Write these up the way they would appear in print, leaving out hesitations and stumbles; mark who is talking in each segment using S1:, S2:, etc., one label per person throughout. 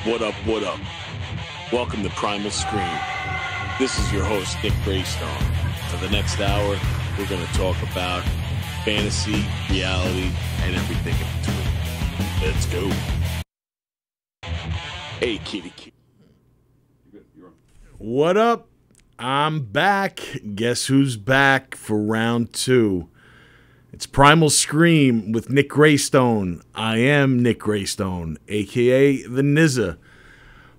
S1: What up, what up? Welcome to Primal Scream. This is your host, Nick Graystone. For the next hour, we're going to talk about fantasy, reality, and everything in between. Let's go. Hey, kitty.
S2: What up? I'm back. Guess who's back for round 2? It's Primal Scream with Nick Graystone. I am Nick Graystone, a.k.a. the Nizza.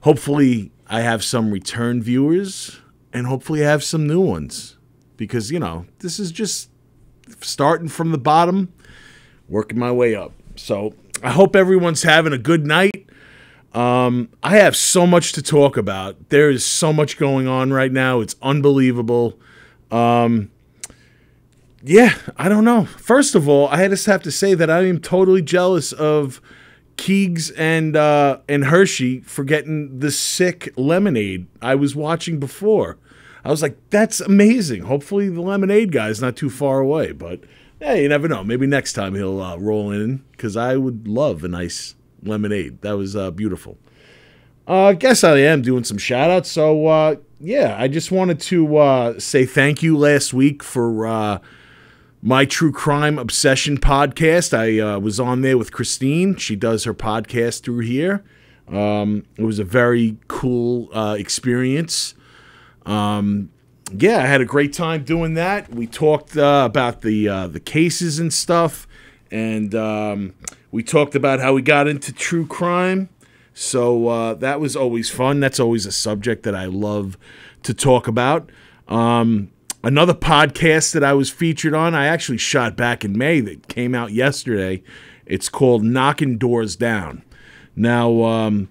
S2: Hopefully, I have some return viewers, and hopefully I have some new ones. Because, you know, this is just starting from the bottom, working my way up. So, I hope everyone's having a good night. I have so much to talk about. There is so much going on right now. It's unbelievable. Yeah, I don't know. First of all, I just have to say that I am totally jealous of Keegs and Hershey for getting the sick lemonade I was watching before. I was like, that's amazing. Hopefully the lemonade guy's not too far away. But, hey, you never know. Maybe next time he'll roll in, because I would love a nice lemonade. That was beautiful. I guess I am doing some shout-outs. So, yeah, I just wanted to say thank you last week for my True Crime Obsession podcast. I was on there with Christine. She does her podcast through here. It was a very cool experience. Yeah, I had a great time doing that. We talked about the cases and stuff, and we talked about how we got into true crime. So that was always fun. That's always a subject that I love to talk about. Another podcast that I was featured on, I actually shot back in May that came out yesterday. It's called Knocking Doors Down. Now,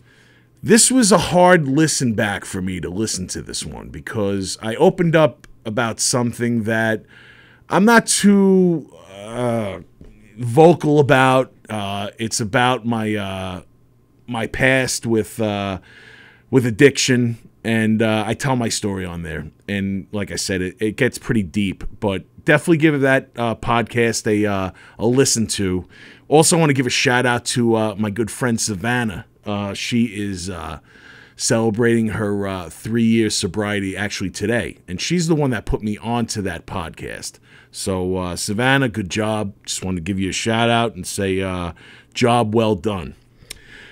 S2: this was a hard listen back for me to listen to this one, because I opened up about something that I'm not too vocal about. It's about my my past with addiction. And I tell my story on there. And like I said, it gets pretty deep. But definitely give that podcast a listen to. Also want to give a shout out to my good friend Savannah. She is celebrating her 3-year sobriety actually today. And she's the one that put me onto that podcast. So Savannah, good job. Just wanted to give you a shout out and say job well done.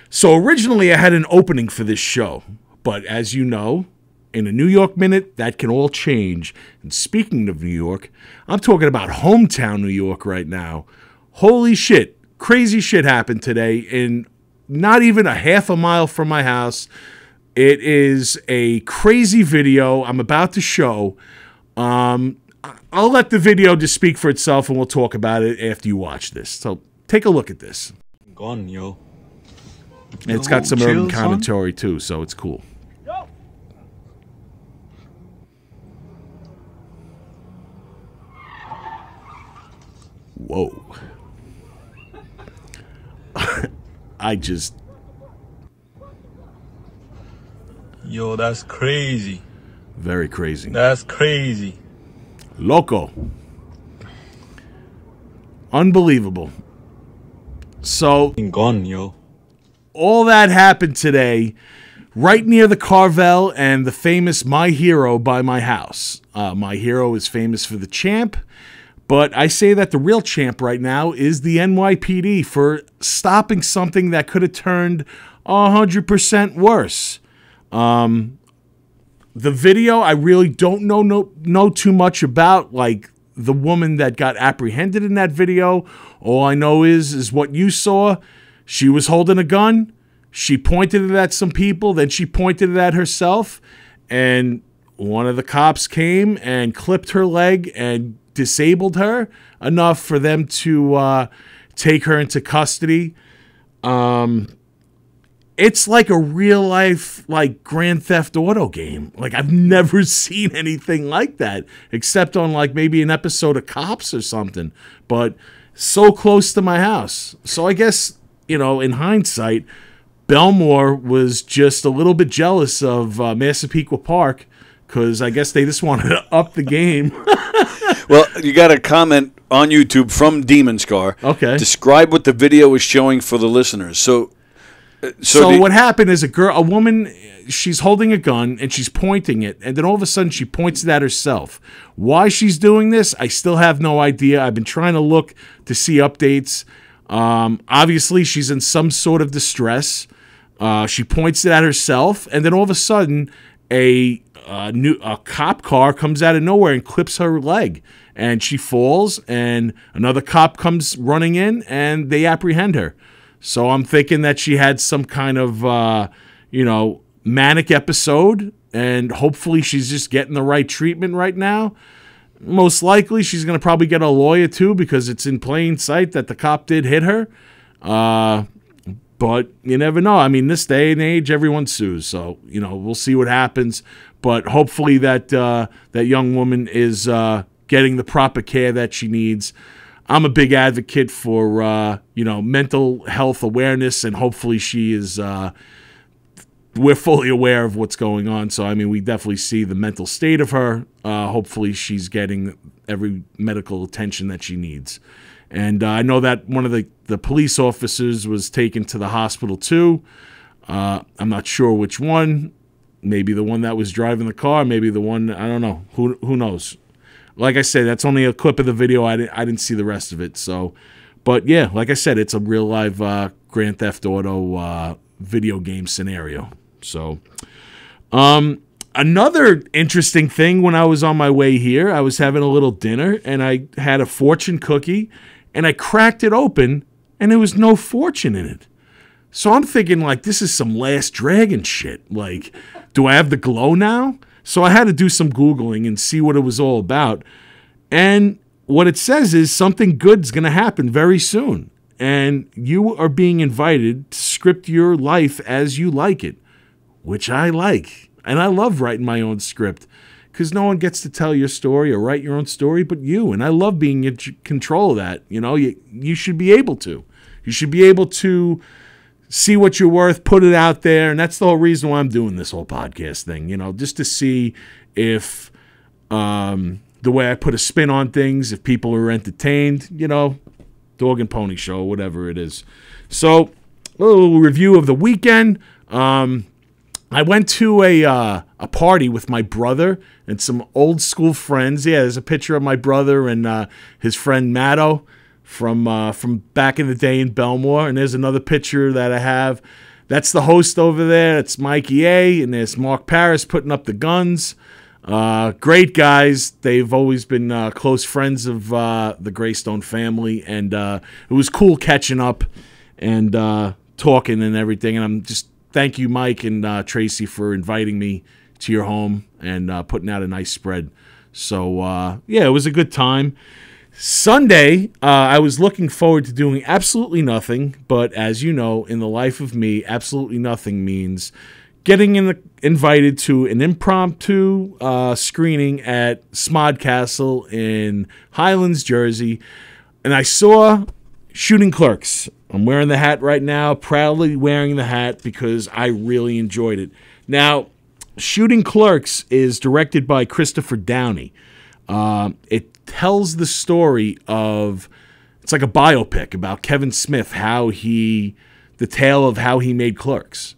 S2: So originally I had an opening for this show. But as you know, in a New York minute, that can all change. And speaking of New York, I'm talking about hometown New York right now. Holy shit. Crazy shit happened today in not even a half a mile from my house. It is a crazy video I'm about to show. I'll let the video just speak for itself, and we'll talk about it after you watch this. So take a look at this.
S3: Gone, yo.
S2: And it's got some urban commentary too, so it's cool. Whoa. I just...
S3: Yo, that's crazy.
S2: Very crazy.
S3: That's crazy.
S2: Loco. Unbelievable. So...
S3: Gone, yo.
S2: All that happened today right near the Carvel and the famous My Hero by my house. My Hero is famous for the Champ. But I say that the real champ right now is the NYPD for stopping something that could have turned 100% worse. The video, I really don't know too much about, like the woman that got apprehended in that video. All I know is what you saw. She was holding a gun. She pointed it at some people. Then she pointed it at herself. And one of the cops came and clipped her leg and disabled her enough for them to take her into custody. It's like a real life, like Grand Theft Auto game. Like I've never seen anything like that, except on like maybe an episode of Cops or something. But so close to my house. So I guess, you know, in hindsight, Belmore was just a little bit jealous of Massapequa Park, because I guess they just wanted to up the game.
S4: Well, you got a comment on YouTube from Demon Scar.
S2: Okay.
S4: Describe what the video is showing for the listeners. So
S2: So what happened is a woman, she's holding a gun and she's pointing it, and then all of a sudden she points it at herself. Why she's doing this, I still have no idea. I've been trying to look to see updates. Obviously, she's in some sort of distress. She points it at herself, and then all of a sudden, a cop car comes out of nowhere and clips her leg, and she falls. And another cop comes running in, and they apprehend her. So I'm thinking that she had some kind of, manic episode, and hopefully she's just getting the right treatment right now. Most likely, she's going to probably get a lawyer, too, because it's in plain sight that the cop did hit her. But you never know. I mean, this day and age, everyone sues. So, we'll see what happens. But hopefully that young woman is getting the proper care that she needs. I'm a big advocate for, mental health awareness, and hopefully she is, we're fully aware of what's going on. So, I mean, we definitely see the mental state of her. Hopefully she's getting every medical attention that she needs. And I know that one of the police officers was taken to the hospital, too. I'm not sure which one. Maybe the one that was driving the car. Maybe the one, I don't know. Who knows? Like I said, that's only a clip of the video. I didn't see the rest of it. So, but yeah, like I said, it's a real live Grand Theft Auto video game scenario. So, another interesting thing, when I was on my way here, I was having a little dinner and I had a fortune cookie and I cracked it open and there was no fortune in it. So I'm thinking, like, this is some Last Dragon shit. Like, do I have the glow now? So I had to do some Googling and see what it was all about. And what it says is something good's going to happen very soon. And you are being invited to script your life as you like it, which I like. And I love writing my own script because no one gets to tell your story or write your own story but you. And I love being in control of that. You should be able to. You should be able to see what you're worth, put it out there, and that's the whole reason why I'm doing this whole podcast thing, just to see if the way I put a spin on things, if people are entertained, dog and pony show, whatever it is. So, a little review of the weekend. I went to a party with my brother and some old school friends. Yeah, there's a picture of my brother and his friend Matto from back in the day in Belmore, and there's another picture that I have. That's the host over there. It's Mikey A, and there's Mark Paris putting up the guns. Great guys. They've always been close friends of the Graystone family, and it was cool catching up and talking and everything. And I'm just thank you, Mike and Tracy, for inviting me to your home and putting out a nice spread. So yeah, it was a good time. Sunday, I was looking forward to doing absolutely nothing, but as you know, in the life of me, absolutely nothing means getting invited to an impromptu screening at Smodcastle in Highlands, Jersey, and I saw Shooting Clerks. I'm wearing the hat right now, proudly wearing the hat because I really enjoyed it. Now, Shooting Clerks is directed by Christopher Downey. It tells the story of, it's like a biopic about Kevin Smith, the tale of how he made Clerks.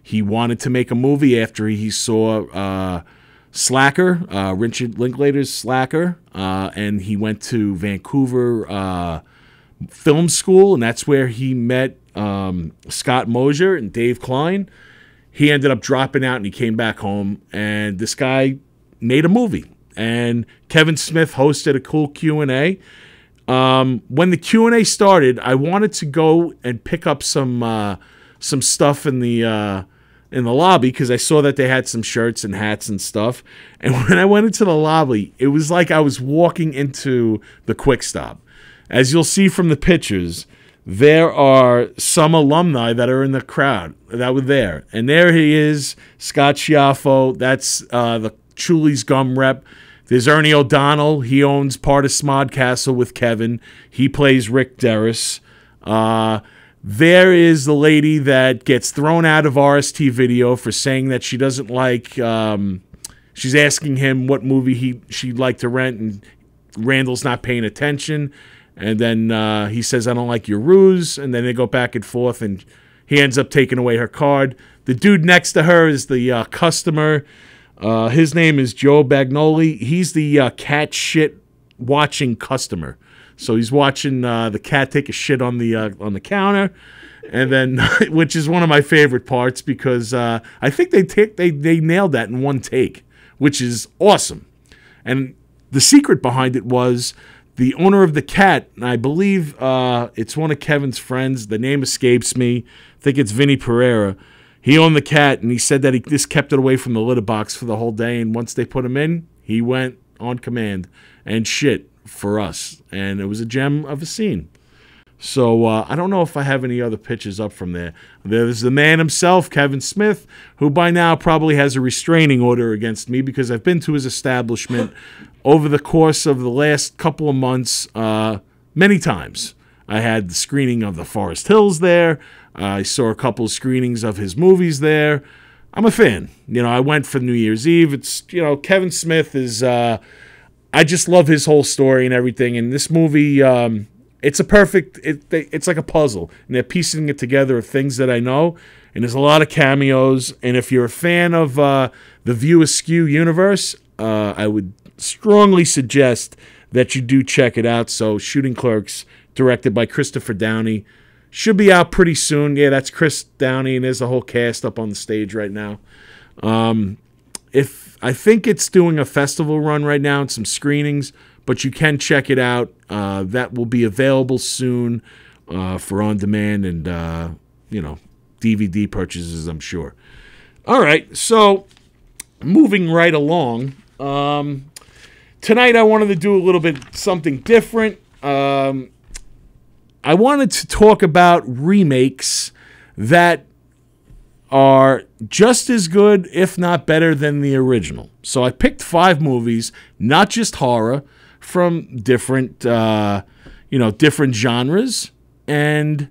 S2: He wanted to make a movie after he saw Slacker, Richard Linklater's Slacker, and he went to Vancouver Film School, and that's where he met Scott Mosier and Dave Klein. He ended up dropping out, and he came back home, and this guy made a movie. And Kevin Smith hosted a cool Q&A. When the Q&A started, I wanted to go and pick up some stuff in the lobby because I saw that they had some shirts and hats and stuff. And when I went into the lobby, it was like I was walking into the Quick Stop. As you'll see from the pictures, there are some alumni that are in the crowd that were there. And there he is, Scott Schiaffo. That's the Chuli's Gum rep. There's Ernie O'Donnell. He owns part of Smodcastle with Kevin. He plays Rick Derris. There is the lady that gets thrown out of RST Video for saying that she doesn't like... she's asking him what movie she'd like to rent, and Randall's not paying attention. And then he says, I don't like your ruse. And then they go back and forth, and He ends up taking away her card. The dude next to her is the customer. His name is Joe Bagnoli. He's the cat shit watching customer. So he's watching the cat take a shit on the counter, and then which is one of my favorite parts because I think they nailed that in one take, which is awesome. And the secret behind it was the owner of the cat, and I believe it's one of Kevin's friends. The name escapes me. I think it's Vinny Pereira. He owned the cat, and he said that he just kept it away from the litter box for the whole day, and once they put him in, he went on command and shit for us, and it was a gem of a scene. So I don't know if I have any other pictures up from there. There's the man himself, Kevin Smith, who by now probably has a restraining order against me because I've been to his establishment over the course of the last couple of months many times. I had the screening of The Forest Hills there. I saw a couple of screenings of his movies there. I'm a fan. I went for New Year's Eve. It's, Kevin Smith is, I just love his whole story and everything. And this movie, it's a perfect, it's like a puzzle. And they're piecing it together of things that I know. And there's a lot of cameos. And if you're a fan of the View Askew universe, I would strongly suggest that you do check it out. So Shooting Clerks, directed by Christopher Downey, should be out pretty soon. Yeah, that's Chris Downey, and there's a whole cast up on the stage right now. If I think it's doing a festival run right now and some screenings, but you can check it out. That will be available soon for on demand and DVD purchases, I'm sure. All right, so moving right along. Tonight I wanted to do a little bit something different. I wanted to talk about remakes that are just as good, if not better, than the original. So I picked 5 movies, not just horror, from different, different genres. And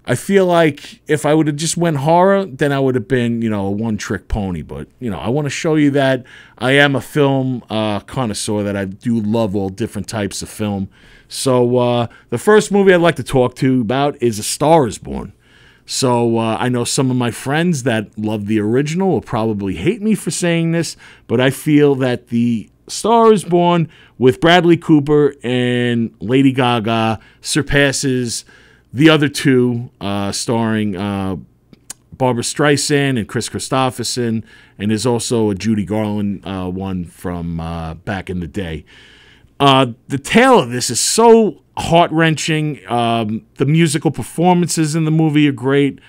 S2: I feel like if I would have just went horror, then I would have been, a one-trick pony. But, I want to show you that I am a film connoisseur, that I do love all different types of film. So the first movie I'd like to talk to you about is A Star is Born. So I know some of my friends that love the original will probably hate me for saying this, but I feel that The Star is Born with Bradley Cooper and Lady Gaga surpasses the other two, starring Barbara Streisand and Chris Christopherson, and there's also a Judy Garland one from back in the day. The tale of this is so heart-wrenching. The musical performances in the movie are great.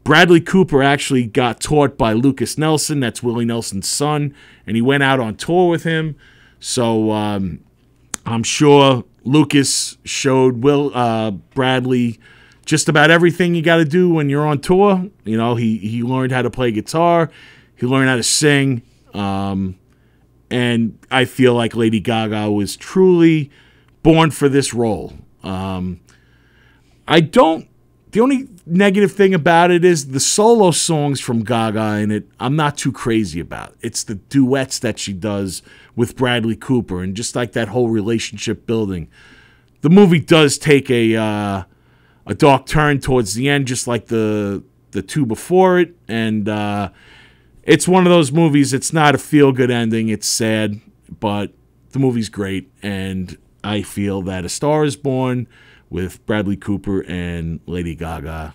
S2: Bradley Cooper actually got taught by Lucas Nelson, that's Willie Nelson's son, and he went out on tour with him. So I'm sure Lucas showed Bradley just about everything you got to do when you're on tour. He learned how to play guitar. He learned how to sing. And I feel like Lady Gaga was truly born for this role. The only negative thing about it is the solo songs from Gaga in it, I'm not too crazy about. It's the duets that she does with Bradley Cooper and just like that whole relationship building. The movie does take a dark turn towards the end, just like the two before it. And it's one of those movies, it's not a feel-good ending. It's sad, but the movie's great. And I feel that A Star is Born with Bradley Cooper and Lady Gaga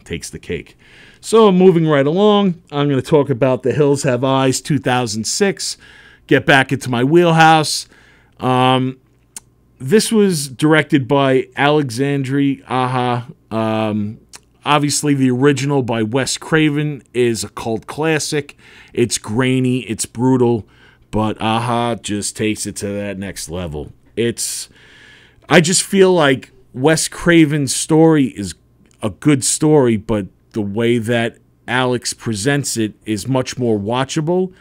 S2: takes the cake. So moving right along, I'm going to talk about The Hills Have Eyes 2006. Get back into my wheelhouse. This was directed by Alexandre Aja. Obviously, the original by Wes Craven is a cult classic. It's grainy, it's brutal, but Aja just takes it to that next level. I just feel like Wes Craven's story is a good story, but the way that Alex presents it is much more watchable,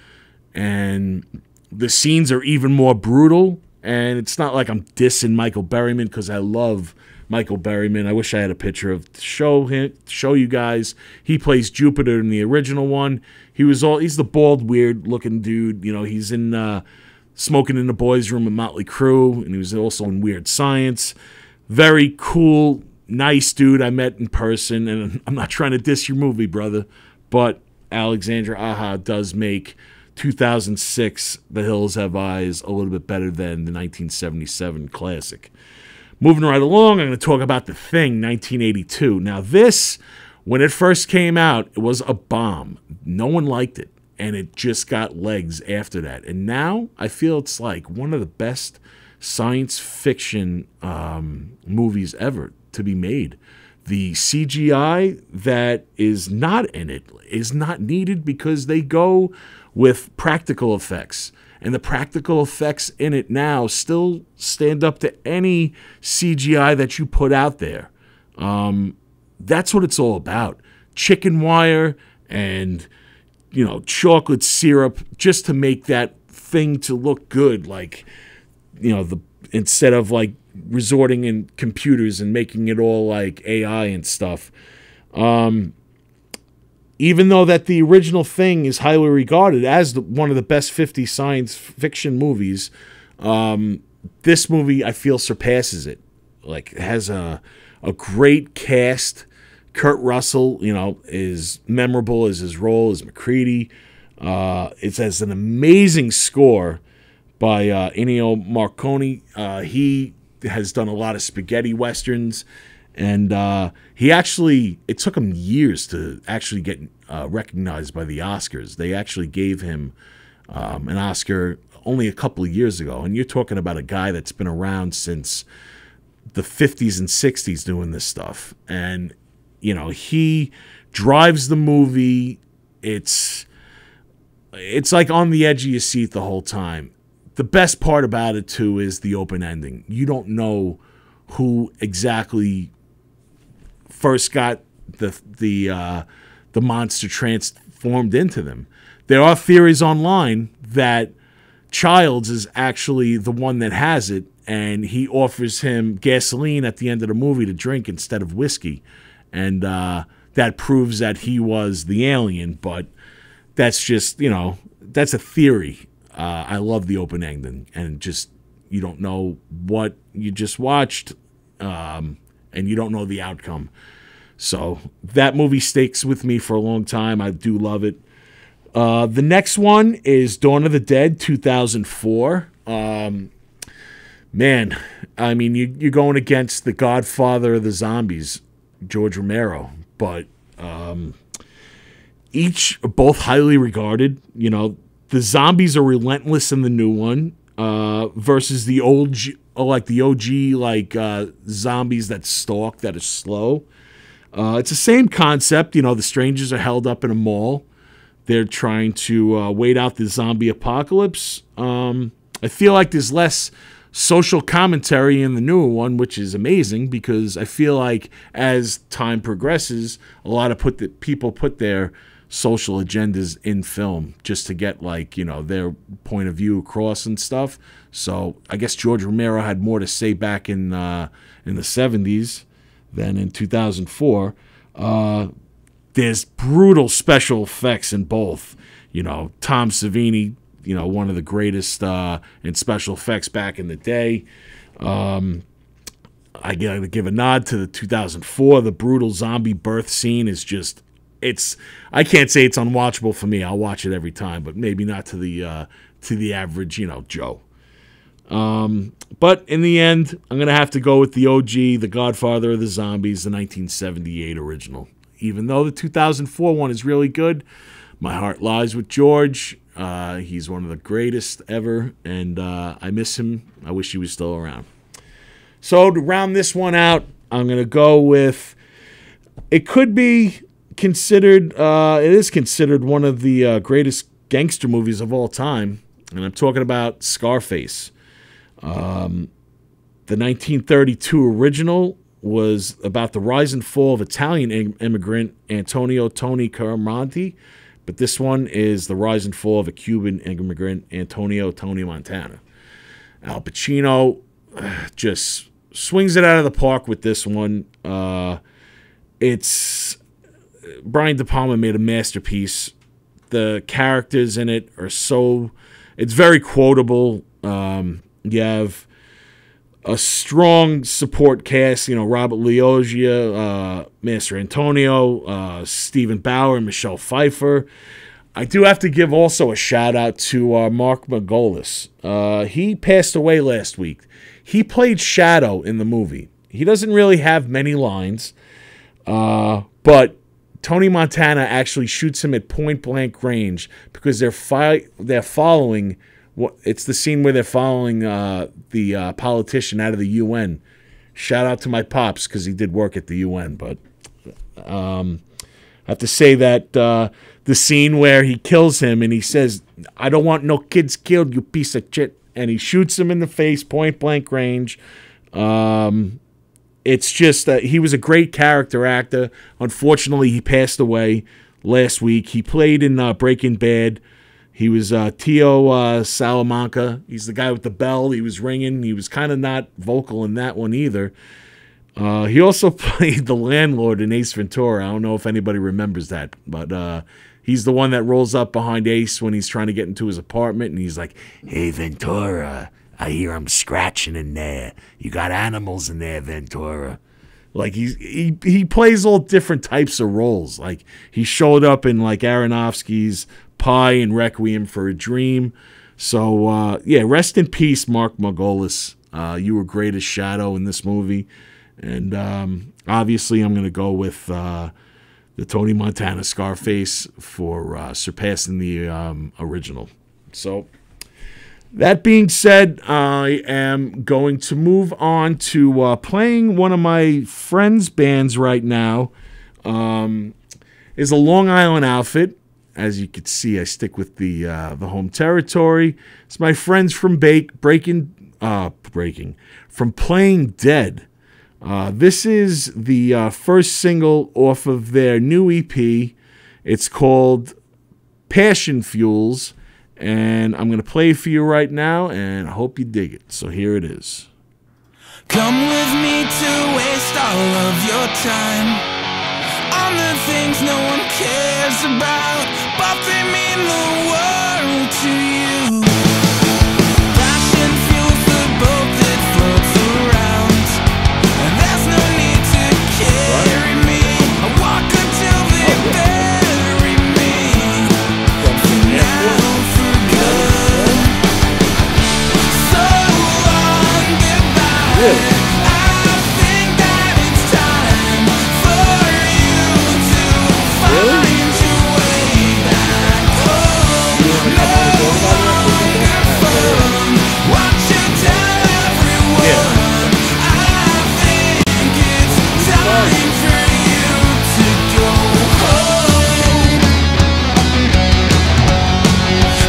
S2: and the scenes are even more brutal. And it's not like I'm dissing Michael Berryman, because I love Michael Berryman. I wish I had a picture to show you guys. He plays Jupiter in the original one. He's the bald, weird looking dude. He's in Smoking in the Boys' Room with Motley Crue, and he was also in Weird Science. Very cool nice dude I met in person, and I'm not trying to diss your movie, brother, but Alexandra Aja does make 2006 The Hills Have Eyes a little bit better than the 1977 classic. Moving right along, I'm going to talk about The Thing, 1982. Now this, when it first came out, it was a bomb. No one liked it, and it just got legs after that. And now I feel it's like one of the best science fiction movies ever to be made. The CGI that is not in it is not needed because they go with practical effects. And the practical effects in it now still stand up to any CGI that you put out there. That's what it's all about. Chicken wire and, chocolate syrup just to make that thing to look good. Like, instead of like resorting in computers and making it all like AI and stuff. Even though that the original Thing is highly regarded as one of the best 50 science fiction movies, this movie I feel surpasses it. Like, it has a great cast. Kurt Russell, is memorable as his role as MacReady. It has an amazing score by Ennio Morricone. He has done a lot of spaghetti westerns. And it took him years to actually get recognized by the Oscars. They actually gave him an Oscar only a couple of years ago. And you're talking about a guy that's been around since the 50s and 60s doing this stuff. And, he drives the movie. It's like on the edge of your seat the whole time. The best part about it, too, is the open ending. You don't know who exactly first got the monster transformed into them. There are theories online that Childs is actually the one that has it, and he offers him gasoline at the end of the movie to drink instead of whiskey, and that proves that he was the alien. But that's just that's a theory. I love the open ending, and just you don't know what you just watched. And you don't know the outcome. So that movie sticks with me for a long time. I do love it. The next one is Dawn of the Dead, 2004. Man, I mean, you're going against the godfather of the zombies, George Romero. But both highly regarded. The zombies are relentless in the new one versus the old the OG zombies that stalk, that are slow. It's the same concept. The strangers are held up in a mall. They're trying to wait out the zombie apocalypse. I feel like there's less social commentary in the newer one, which is amazing because I feel like as time progresses, a lot of people put their social agendas in film just to get their point of view across and stuff. So I guess George Romero had more to say back in the 70s than in 2004. There's brutal special effects in both. Tom Savini, one of the greatest in special effects back in the day. I gotta give a nod to the 2004. The brutal zombie birth scene is just. I can't say it's unwatchable for me. I'll watch it every time, but maybe not to the average, Joe. But in the end, I'm going to have to go with the OG, the godfather of the zombies, the 1978 original. Even though the 2004 one is really good, my heart lies with George. He's one of the greatest ever, and I miss him. I wish he was still around. So to round this one out, I'm going to go with, it could be considered, it is considered one of the greatest gangster movies of all time, and I'm talking about Scarface. The 1932 original was about the rise and fall of Italian immigrant Antonio Tony Caramonti, but this one is the rise and fall of a Cuban immigrant Antonio Tony Montana. Al Pacino just swings it out of the park with this one. Brian De Palma made a masterpiece. The characters in it are it's very quotable. You have a strong support cast. You know, Robert Loggia, Master Antonio, Stephen Bauer, and Michelle Pfeiffer. I do have to give also a shout out to Mark Margolis. He passed away last week. He played Shadow in the movie. He doesn't really have many lines, but Tony Montana actually shoots him at point blank range because they're following. It's the scene where they're following the politician out of the UN. Shout out to my pops because he did work at the UN. But I have to say that the scene where he kills him and he says, "I don't want no kids killed, you piece of shit," and he shoots him in the face, point blank range. It's just he was a great character actor. Unfortunately, he passed away last week. He played in Breaking Bad. He was Tio Salamanca. He's the guy with the bell. He was ringing. He was kind of not vocal in that one either. He also played the landlord in Ace Ventura. I don't know if anybody remembers that, but he's the one that rolls up behind Ace when he's trying to get into his apartment, and he's like, "Hey, Ventura, I hear him scratching in there. You got animals in there, Ventura." Like he plays all different types of roles. Like he showed up in like Aronofsky's Pie and Requiem for a Dream. So yeah, rest in peace, Mark Margolis. You were great as Shadow in this movie, and obviously I'm going to go with the Tony Montana Scarface for surpassing the original. So. That being said, I am going to move on to playing one of my friends' bands right now. Is a Long Island outfit. As you can see, I stick with the home territory. It's my friends from from Playing Dead. This is the first single off of their new EP. It's called Passion Fuels. And I'm going to play it for you right now, and I hope you dig it. So here it is.
S5: Come with me to waste all of your time on the things no one cares about, but they mean the world to you. Passion fuels the boat that floats around, and there's no need to carry me. I walk until they bury me. For now.
S2: Really?
S5: I think that it's time for you to find your way back home. No longer fun. Watch you tell everyone. I think it's time for you to go home.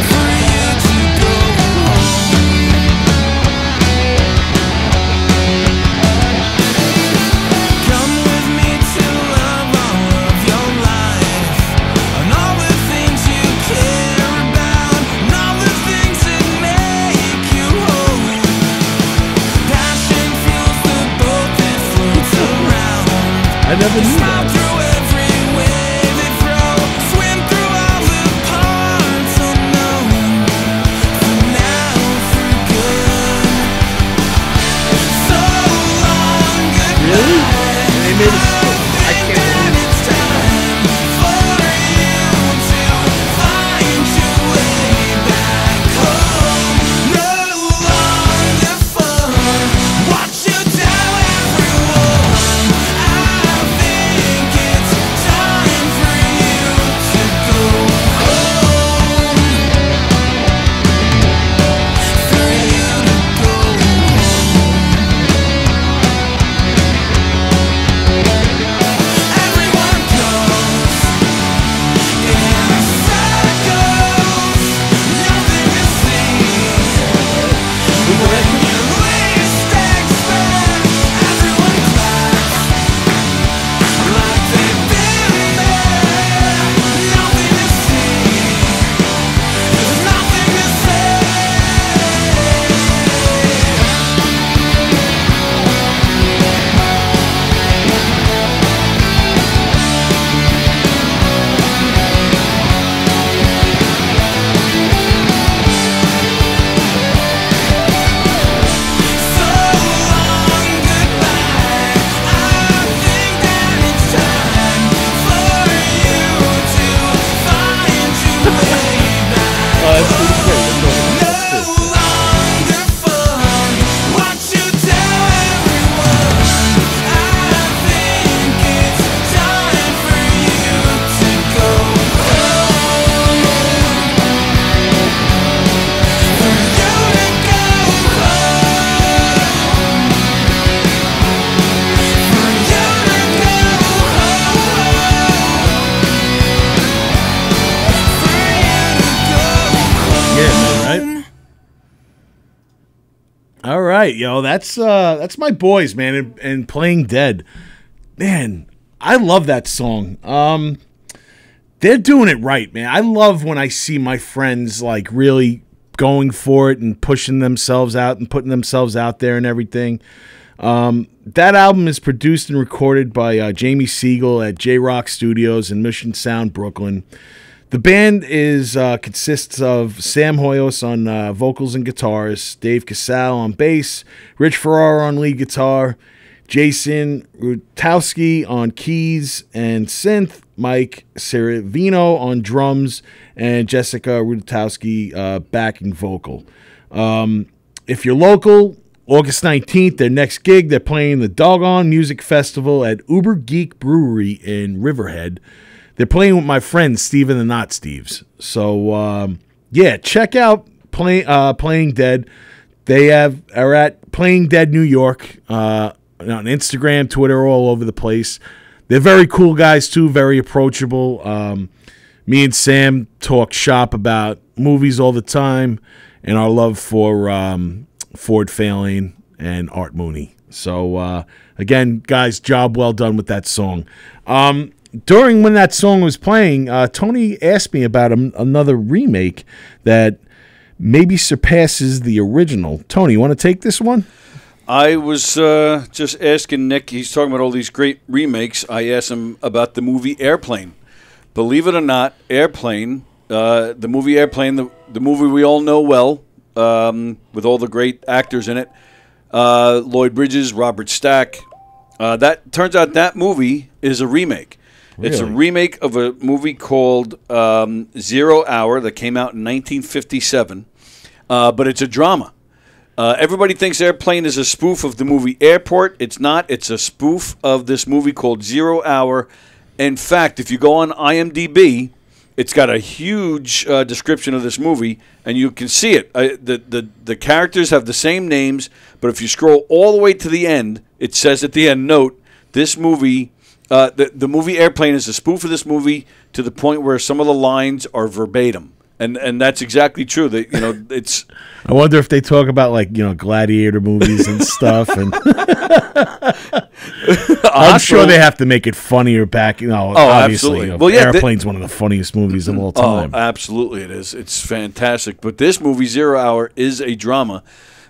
S5: For you to go home. Come with me to love all of your life, and all the things you care about, and all the things that make you whole. Passion fuels the boat that floats around.
S2: I never knew
S5: Smile
S2: that.
S5: through every wave they throw, swim through all the parts unknown. For now, for good. So long goodbye.
S2: Really? They made it so. I can't believe it.
S5: It's time for you to find your way back home. No longer fun. Watch you tell everyone. I think
S2: right, yo, that's my boys, man, and Playing Dead, man. I love that song. They're doing it right, man. I love when I see my friends like really going for it and pushing themselves out and putting themselves out there and everything. That album is produced and recorded by Jamie Siegel at J-Rock Studios in Mission Sound, Brooklyn. The band consists of Sam Hoyos on vocals and guitars, Dave Casale on bass, Rich Ferraro on lead guitar, Jason Rutowski on keys and synth, Mike Cervino on drums, and Jessica Rutowski backing vocal. If you're local, August 19th, their next gig, they're playing the Doggone Music Festival at Uber Geek Brewery in Riverhead. They're playing with my friends, Steve and the Not Steves. So, yeah, check out Playing Dead. They are at Playing Dead New York on Instagram, Twitter, all over the place. They're very cool guys, too, very approachable. Me and Sam talk shop about movies all the time and our love for Ford Fairlane and Art Mooney. So, again, guys, job well done with that song. During when that song was playing, Tony asked me about another remake that maybe surpasses the original. Tony, you want to take this one?
S4: I was just asking Nick. He's talking about all these great remakes. I asked him about the movie Airplane. Believe it or not, Airplane, the movie Airplane, the movie we all know well, with all the great actors in it, Lloyd Bridges, Robert Stack. That turns out that movie is a remake. Really? It's a remake of a movie called 0 Hour that came out in 1957, but it's a drama. Everybody thinks Airplane is a spoof of the movie Airport. It's not. It's a spoof of this movie called 0 Hour. In fact, if you go on IMDb, it's got a huge description of this movie, and you can see it. The characters have the same names, but if you scroll all the way to the end, it says at the end, note, this movie, the movie Airplane is a spoof of this movie to the point where some of the lines are verbatim. And that's exactly true. That it's.
S2: I wonder if they talk about gladiator movies and stuff. And I'm sure they have to make it funnier back. Obviously.
S4: Absolutely. Well, yeah,
S2: Airplane's one of the funniest movies of all time.
S4: Oh, absolutely, it is. It's fantastic. But this movie, 0 Hour, is a drama.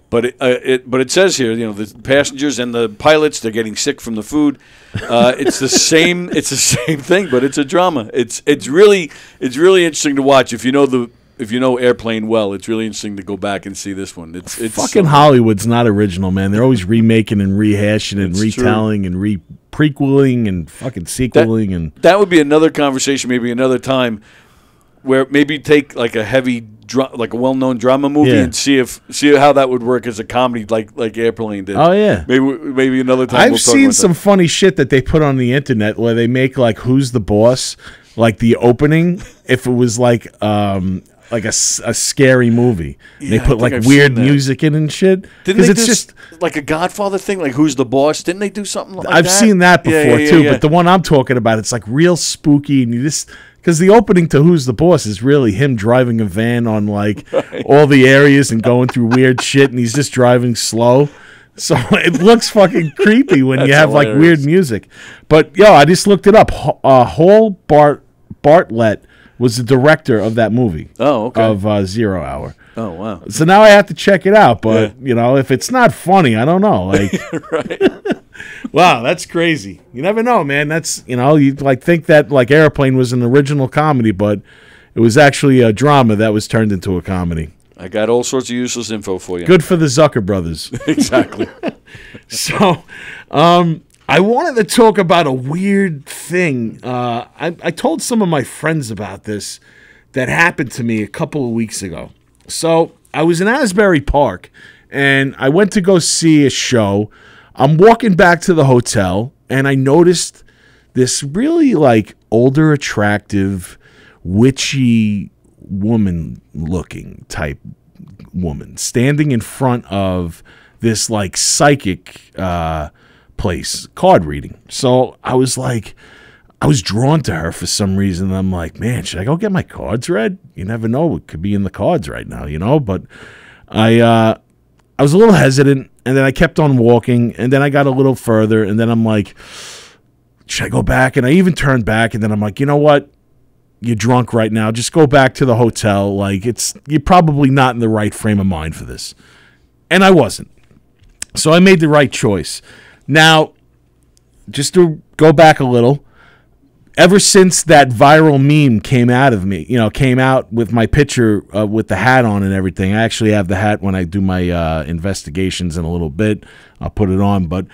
S4: But it says here, the passengers and the pilots, they're getting sick from the food. It's the same. It's the same thing, but it's a drama. It's really interesting to watch if you know Airplane well. It's really interesting to go back and see this one. It's
S2: fucking Hollywood's not original, man. They're always remaking and rehashing and retelling and prequeling and fucking sequeling and
S4: that would be another conversation, maybe another time, where maybe take like a heavy. Like a well-known drama movie, and see how that would work as a comedy, like Airplane did.
S2: Oh yeah,
S4: maybe another time.
S2: I've seen some funny shit that they put on the internet where they make like "Who's the Boss?" like the opening, if it was like a scary movie. Yeah, they put like weird music in and shit.
S4: Didn't they do just like a Godfather thing, like "Who's the Boss"? Didn't they do something like that?
S2: I've seen that before too, but the one I'm talking about, it's like real spooky, and you just. Because the opening to Who's the Boss is really him driving a van on, all the areas and going through weird shit, and he's just driving slow. So it looks fucking creepy when you have, hilarious. Weird music. But, I just looked it up. Hall Bartlett was the director of that movie.
S4: Oh, okay.
S2: Of 0 Hour.
S4: Oh, wow.
S2: So now I have to check it out. But, if it's not funny, I don't know.
S4: Right.
S2: Wow, that's crazy. You never know, man. That's, you think that Airplane was an original comedy, but it was actually a drama that was turned into a comedy.
S4: I got all sorts of useless info for you.
S2: Good for the Zucker brothers.
S4: Exactly.
S2: So, I wanted to talk about a weird thing. I told some of my friends about this that happened to me a couple of weeks ago. So, I was in Asbury Park, and I went to go see a show. I'm walking back to the hotel, and I noticed this really, older, attractive, witchy woman-looking type woman standing in front of this, psychic place, card reading. So I was drawn to her for some reason. I'm like, man, should I go get my cards read? You never know what could be in the cards right now, But I was a little hesitant. And then I kept on walking, and then I got a little further, and then I'm like, should I go back? And I even turned back, and then I'm like, you know what? You're drunk right now. Just go back to the hotel. Like, you're probably not in the right frame of mind for this. And I wasn't. So I made the right choice. Now, just to go back a little, ever since that viral meme came out with my picture with the hat on and everything. I actually have the hat when I do my investigations in a little bit. I'll put it on. But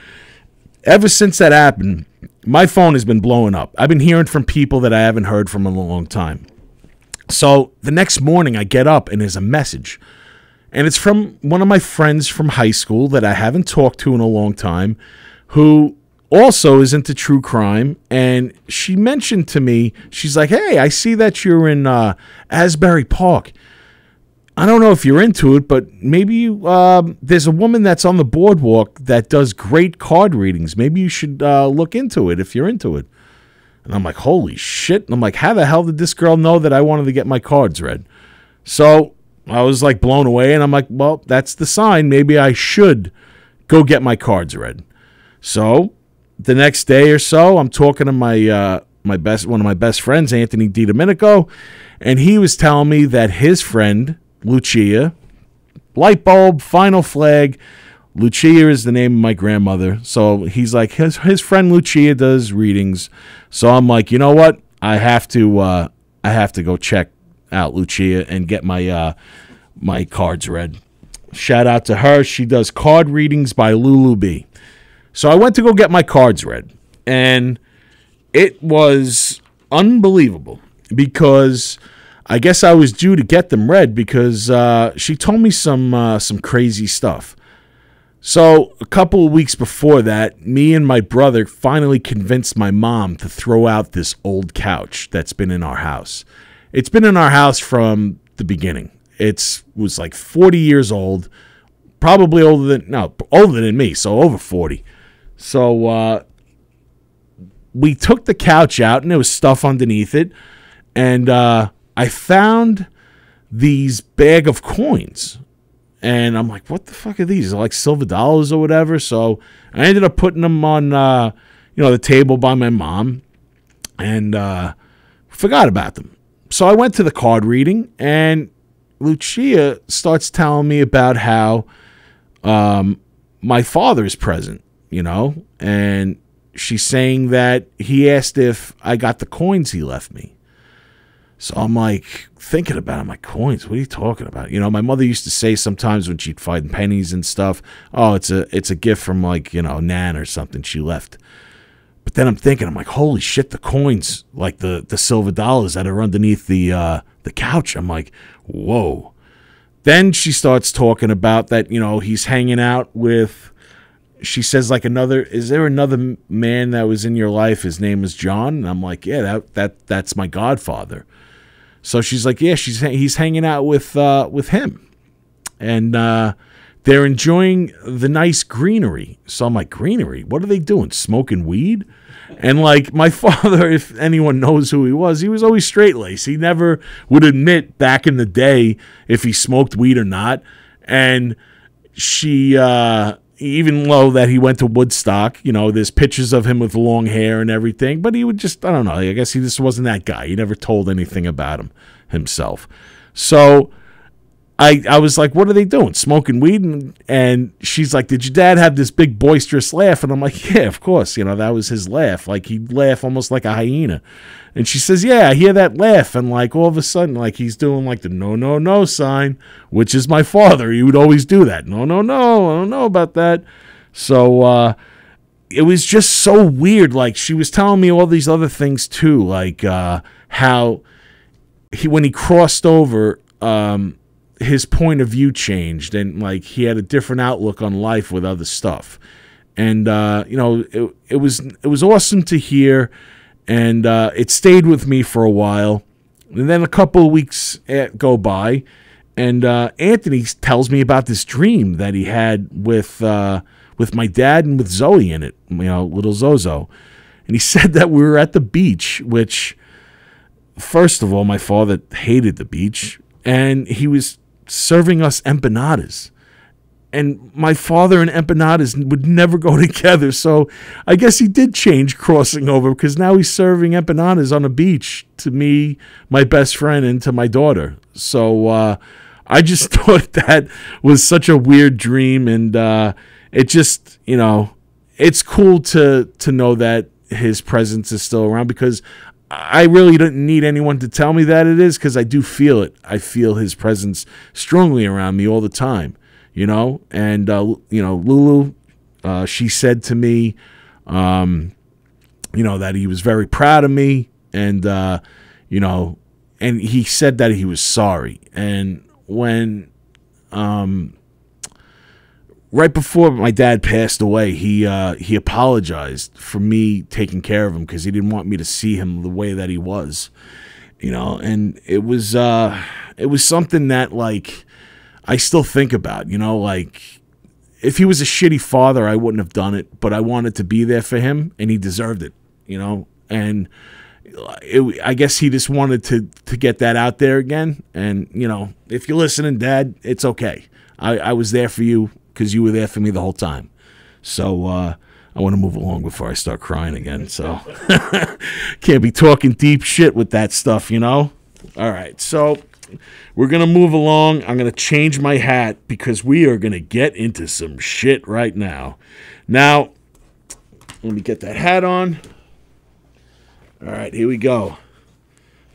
S2: ever since that happened, my phone has been blowing up. I've been hearing from people that I haven't heard from in a long time. So the next morning I get up and there's a message. And it's from one of my friends from high school that I haven't talked to in a long time, who also is into true crime. And she mentioned to me, she's like, hey, I see that you're in Asbury Park. I don't know if you're into it, but maybe there's a woman that's on the boardwalk that does great card readings. Maybe you should look into it if you're into it. And I'm like, holy shit. And I'm like, how the hell did this girl know that I wanted to get my cards read? So I was like blown away, and I'm like, well, that's the sign. Maybe I should go get my cards read. So the next day or so, I'm talking to one of my best friends, Anthony DiDomenico, and he was telling me that his friend Lucia, light bulb, final flag. Lucia is the name of my grandmother. So he's like, his friend Lucia does readings. So I'm like, you know what? I have to go check out Lucia and get my my cards read. Shout out to her. She does card readings by Lulu B. So I went to go get my cards read, and it was unbelievable because I guess I was due to get them read because she told me some crazy stuff. So a couple of weeks before that, me and my brother finally convinced my mom to throw out this old couch that's been in our house. It's been in our house from the beginning. It was like 40 years old, probably older than me, so over 40. So we took the couch out, and there was stuff underneath it, and I found these bag of coins, and I'm like, what the fuck are these? They're like silver dollars or whatever. So I ended up putting them on, the table by my mom, and forgot about them. So I went to the card reading, and Lucia starts telling me about how my father is present, and she's saying that he asked if I got the coins he left me. So I'm like thinking about it. I'm like, coins? What are you talking about? My mother used to say sometimes when she'd find pennies and stuff, oh, it's a gift from like, Nan or something she left. But then I'm thinking, I'm like, holy shit, the coins, like the silver dollars that are underneath the couch. I'm like, whoa. Then she starts talking about that, he's hanging out with, she says like is there another man that was in your life? His name is John. And I'm like, yeah, that's my godfather. So she's like, yeah, he's hanging out with him, and they're enjoying the nice greenery. So I'm like, greenery? What are they doing? Smoking weed? And like my father, if anyone knows who he was always straight-laced. He never would admit back in the day if he smoked weed or not. And she, even though that he went to Woodstock, there's pictures of him with long hair and everything, but he would just, I don't know, I guess he just wasn't that guy. He never told anything about himself. So I was like, what are they doing? Smoking weed? And she's like, did your dad have this big boisterous laugh? And I'm like, yeah, of course. That was his laugh. Like he'd laugh almost like a hyena. And she says, yeah, I hear that laugh. And like all of a sudden, like he's doing like the no, no, no sign, which is my father. He would always do that. No, no, no. I don't know about that. So it was just so weird. Like she was telling me all these other things too. Like how when he crossed over, his point of view changed, and like he had a different outlook on life with other stuff. And it was awesome to hear. And it stayed with me for a while. And then a couple of weeks go by, and Anthony tells me about this dream that he had with my dad and with Zoe in it, little Zozo. And he said that we were at the beach, which, first of all, my father hated the beach, and he was serving us empanadas. and my father and empanadas would never go together. So I guess he did change crossing over, because now he's serving empanadas on a beach to me, my best friend, and to my daughter. So I just thought that was such a weird dream, and it just, it's cool to know that his presence is still around, because I really didn't need anyone to tell me that it is, because I do feel it. I feel his presence strongly around me all the time. And Lulu, she said to me, that he was very proud of me, and and he said that he was sorry. And when, right before my dad passed away, he apologized for me taking care of him, because he didn't want me to see him the way that he was, and it was something that, like, I still think about, like, if he was a shitty father, I wouldn't have done it, but I wanted to be there for him, and he deserved it, and I guess he just wanted to get that out there again. And, if you're listening, Dad, it's okay. I was there for you, because you were there for me the whole time. So I want to move along before I start crying again. So can't be talking deep shit with that stuff, All right, so we're going to move along. I'm going to change my hat, because we are going to get into some shit right now. Now, let me get that hat on. All right, here we go.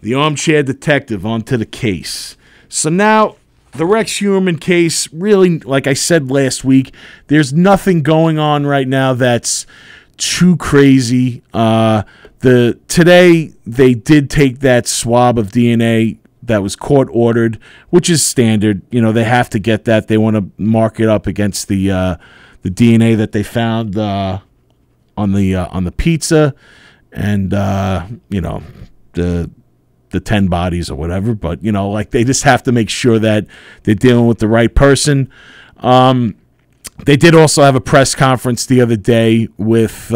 S2: The armchair detective, onto the case. So now, the Rex Heuermann case, really, like I said last week, there's nothing going on right now that's too crazy. Today, they did take that swab of DNA that was court ordered, which is standard. They have to get that. They want to mark it up against the DNA that they found on the pizza, and the 10 bodies or whatever. But like, they just have to make sure that they're dealing with the right person. They did also have a press conference the other day with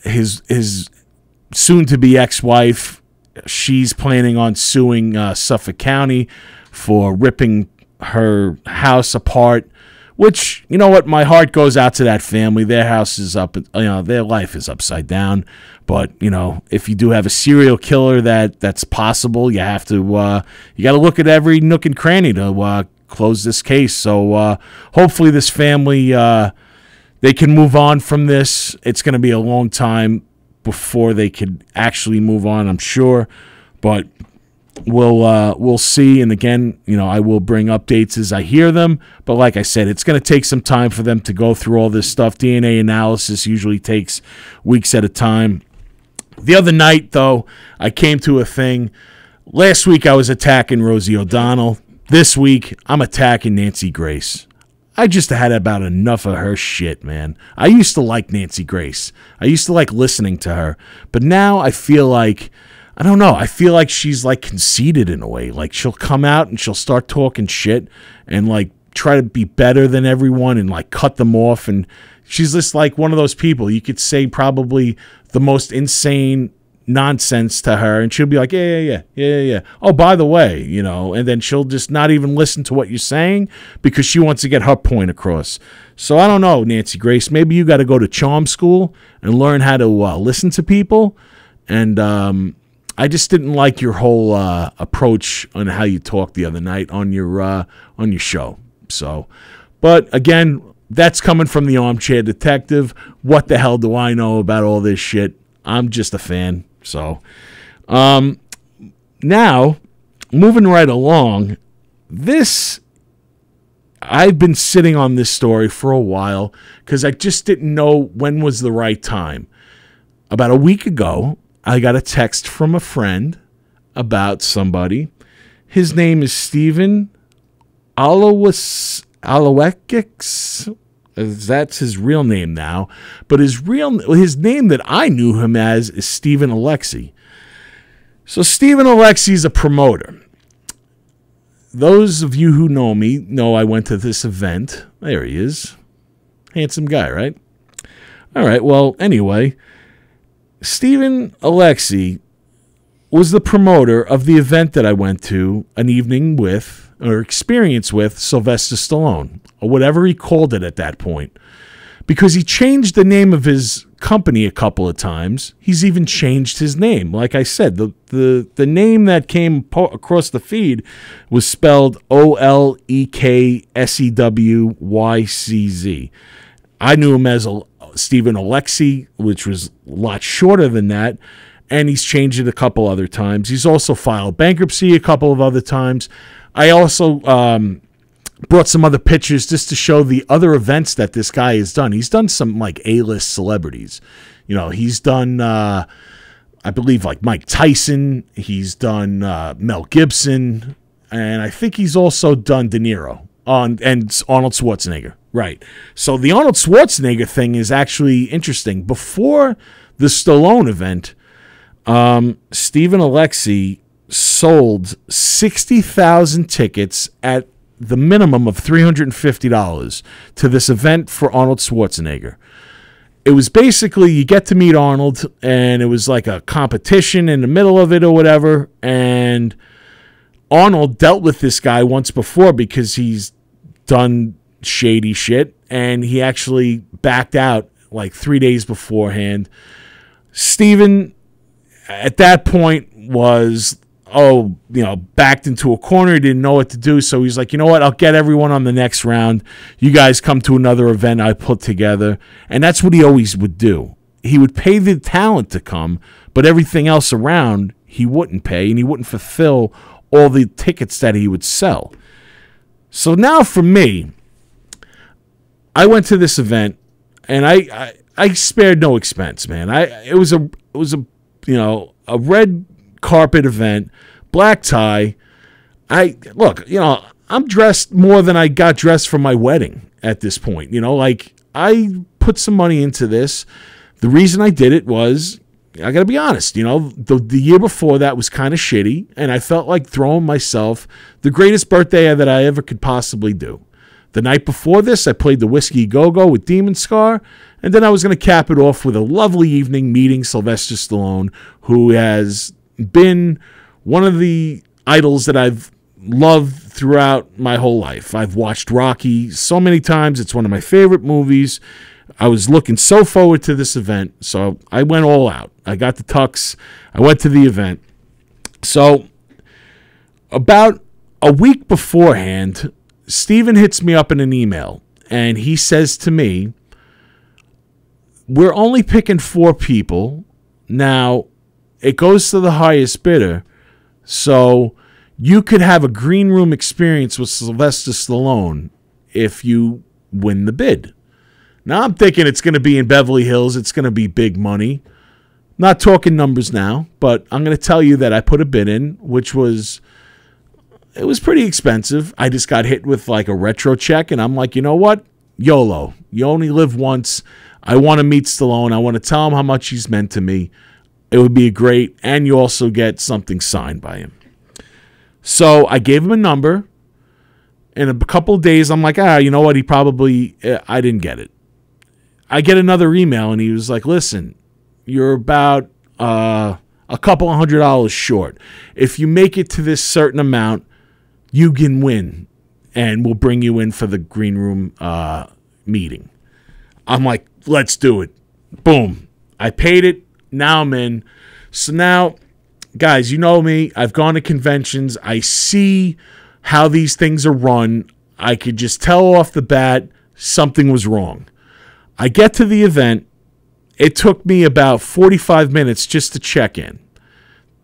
S2: his soon-to-be ex-wife. She's planning on suing Suffolk County for ripping her house apart, which, you know what, my heart goes out to that family. Their house is up, their life is upside down. But, if you do have a serial killer that's possible, you have to, you got to look at every nook and cranny to close this case. So hopefully this family, they can move on from this. It's going to be a long time before they could actually move on, I'm sure, but we'll see. And again, I will bring updates as I hear them. But like I said, it's going to take some time for them to go through all this stuff. DNA analysis usually takes weeks at a time. The other night, though, I came to a thing. Last week, I was attacking Rosie O'Donnell. This week, I'm attacking Nancy Grace. I just had about enough of her shit, man. I used to like Nancy Grace. I used to like listening to her. But now I feel like, I don't know, I feel like she's like conceited in a way. Like, she'll come out and she'll start talking shit and like try to be better than everyone and like cut them off. And she's just like one of those people. You could say probably the most insane nonsense to her, and she'll be like, yeah. Oh, by the way, and then she'll just not even listen to what you're saying because she wants to get her point across. So I don't know, Nancy Grace, maybe you got to go to charm school and learn how to listen to people. And I just didn't like your whole approach on how you talked the other night on your show. So, but again, that's coming from the armchair detective. What the hell do I know about all this shit? I'm just a fan. So, now, moving right along, I've been sitting on this story for a while because I just didn't know when was the right time. About a week ago, I got a text from a friend about somebody. His name is Stephen Alowekix. That's his real name now, but his name that I knew him as is Stephen Alexi. So Stephen Alexi is a promoter. Those of you who know me know I went to this event. There he is. Handsome guy, right? All right, well, anyway, Stephen Alexi was the promoter of the event that I went to, an evening with or experience with Sylvester Stallone, or whatever he called it at that point. Because he changed the name of his company a couple of times. He's even changed his name. Like I said, the name that came across the feed was spelled Oleksewycz. I knew him as Stephen Alexi, which was a lot shorter than that, and he's changed it a couple other times. He's also filed bankruptcy a couple of other times. I also brought some other pictures just to show the other events that this guy has done. He's done some like A-list celebrities. You know, he's done, I believe, like Mike Tyson. He's done Mel Gibson. And I think he's also done De Niro and Arnold Schwarzenegger. Right. So the Arnold Schwarzenegger thing is actually interesting. Before the Stallone event, Stephen Alexi sold 60,000 tickets at the minimum of $350 to this event for Arnold Schwarzenegger. It was basically, you get to meet Arnold, and it was like a competition in the middle of it or whatever, and Arnold dealt with this guy once before because he's done shady shit, and he actually backed out like 3 days beforehand. Steven, at that point, was backed into a corner. He didn't know what to do. So he's like, you know what? I'll get everyone on the next round. You guys come to another event I put together. And that's what he always would do. He would pay the talent to come, but everything else around he wouldn't pay, and he wouldn't fulfill all the tickets that he would sell. So now for me, I went to this event, and I spared no expense, man. It was a red carpet event, black tie. I'm dressed more than I got dressed for my wedding at this point. I put some money into this. The reason I did it was, I got to be honest, the year before that was kind of shitty, and I felt like throwing myself the greatest birthday that I ever could possibly do. The night before this, I played the Whiskey Go-Go with Demon Scar, and then I was going to cap it off with a lovely evening meeting Sylvester Stallone, who has been one of the idols that I've loved throughout my whole life. I've watched Rocky so many times. It's one of my favorite movies. I was looking so forward to this event, so I went all out. I got the tux. I went to the event. So about a week beforehand, Steven hits me up in an email, and he says to me, we're only picking 4 people. Now, it goes to the highest bidder, so you could have a green room experience with Sylvester Stallone if you win the bid. Now, I'm thinking it's going to be in Beverly Hills. It's going to be big money. Not talking numbers now, but I'm going to tell you that I put a bid in, which was, it was pretty expensive. I just got hit with like a retro check, and I'm like, you know what? YOLO. You only live once. I want to meet Stallone. I want to tell him how much he's meant to me. It would be great, and you also get something signed by him. So I gave him a number. In a couple of days, I'm like, you know what? I didn't get it. I get another email, and he was like, listen, you're about a couple of $100 short. If you make it to this certain amount, you can win, and we'll bring you in for the green room meeting. I'm like, let's do it. Boom. I paid it. Now I'm in. So now, guys, you know me. I've gone to conventions. I see how these things are run. I could just tell off the bat something was wrong. I get to the event. It took me about 45 minutes just to check in.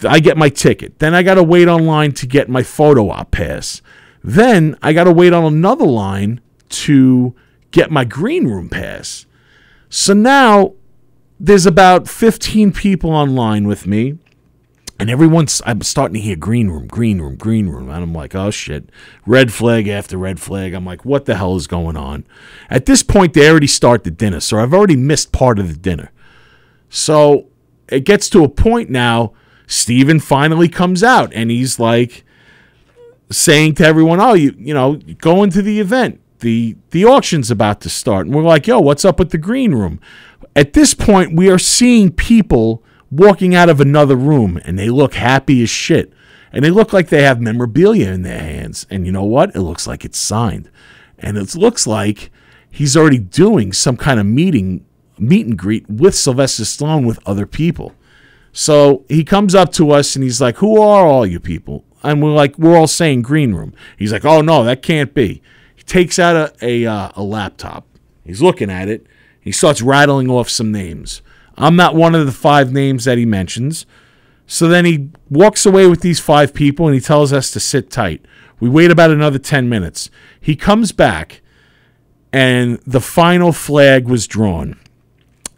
S2: I get my ticket. Then I got to wait online to get my photo op pass. Then I got to wait on another line to get my green room pass. So now there's about 15 people online with me, and I'm starting to hear green room. And I'm like, oh shit, red flag after red flag. I'm like, what the hell is going on? At this point, they already start the dinner, so I've already missed part of the dinner. So it gets to a point now, Steven finally comes out, and he's like saying to everyone, oh, you know, go into the event. The auction's about to start. And we're like, yo, what's up with the green room? At this point, we are seeing people walking out of another room, and they look happy as shit. And they look like they have memorabilia in their hands. And you know what? It looks like it's signed. And it looks like he's already doing some kind of meet and greet with Sylvester Stallone with other people. So he comes up to us and he's like, who are all you people? And we're all saying green room. He's like, oh, no, that can't be. He takes out a laptop. He's looking at it. He starts rattling off some names. I'm not one of the 5 names that he mentions. So then he walks away with these 5 people and he tells us to sit tight. We wait about another 10 minutes. He comes back and the final flag was drawn.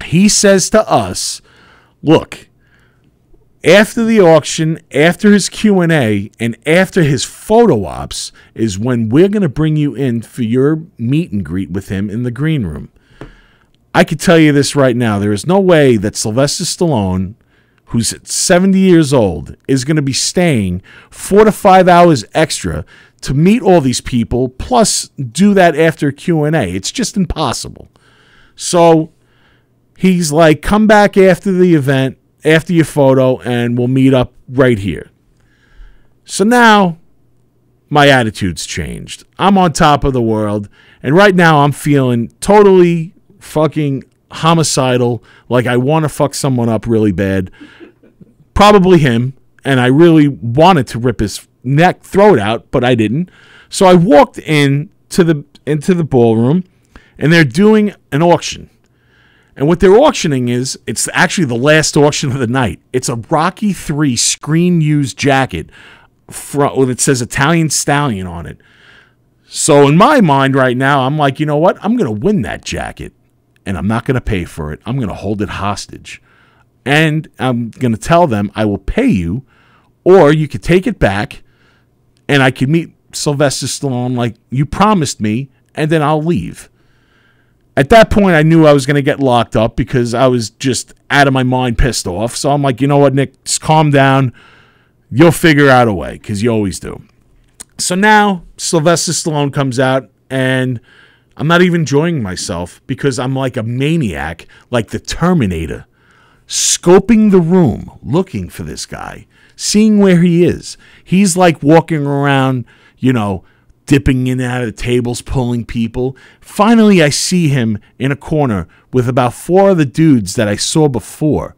S2: He says to us, look, after the auction, after his Q&A, and after his photo ops is when we're going to bring you in for your meet and greet with him in the green room. I could tell you this right now. There is no way that Sylvester Stallone, who's 70 years old, is going to be staying 4 to 5 hours extra to meet all these people, plus do that after Q&A. It's just impossible. So he's like, come back after the event, after your photo, and we'll meet up right here. So now my attitude's changed. I'm on top of the world, and right now I'm feeling totally fucking homicidal, like I want to fuck someone up really bad. Probably him, and I really wanted to rip his throat out, but I didn't. So I walked into the ballroom, and they're doing an auction. And what they're auctioning it's actually the last auction of the night. It's a Rocky III screen-used jacket that says Italian Stallion on it. So in my mind right now, I'm like, you know what? I'm going to win that jacket, and I'm not going to pay for it. I'm going to hold it hostage. And I'm going to tell them I will pay you, or you could take it back, and I could meet Sylvester Stallone like you promised me, and then I'll leave. At that point, I knew I was going to get locked up because I was just out of my mind pissed off. So I'm like, you know what, Nick, just calm down. You'll figure out a way because you always do. So now Sylvester Stallone comes out, and I'm not even enjoying myself because I'm like a maniac, like the Terminator, scoping the room, looking for this guy, seeing where he is. He's like walking around, dipping in and out of the tables, pulling people. Finally, I see him in a corner with about 4 other dudes that I saw before.